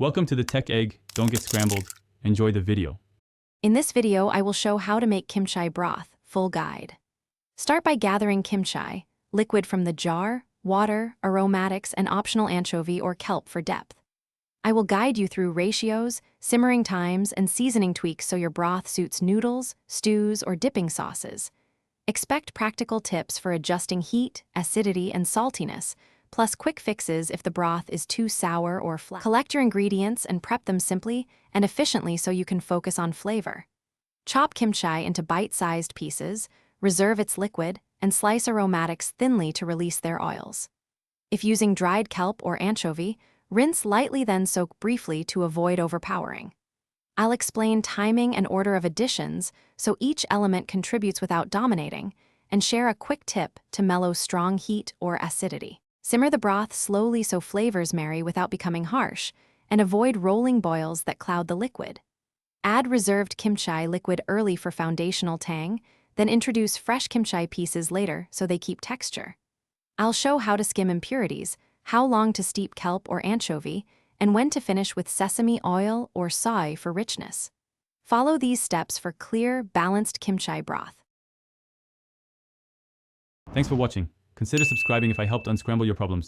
Welcome to the Tech Egg. Don't get scrambled. Enjoy the video. In this video, I will show how to make kimchi broth, full guide. Start by gathering kimchi, liquid from the jar, water, aromatics, and optional anchovy or kelp for depth. I will guide you through ratios, simmering times, and seasoning tweaks so your broth suits noodles, stews, or dipping sauces. Expect practical tips for adjusting heat, acidity, and saltiness, plus quick fixes if the broth is too sour or flat. Collect your ingredients and prep them simply and efficiently so you can focus on flavor. Chop kimchi into bite-sized pieces, reserve its liquid, and slice aromatics thinly to release their oils. If using dried kelp or anchovy, rinse lightly then soak briefly to avoid overpowering. I'll explain timing and order of additions so each element contributes without dominating, and share a quick tip to mellow strong heat or acidity. Simmer the broth slowly so flavors marry without becoming harsh, and avoid rolling boils that cloud the liquid. Add reserved kimchi liquid early for foundational tang, then introduce fresh kimchi pieces later so they keep texture. I'll show how to skim impurities, how long to steep kelp or anchovy, and when to finish with sesame oil or soy for richness. Follow these steps for clear, balanced kimchi broth. Thanks for watching. Consider subscribing if I helped unscramble your problems.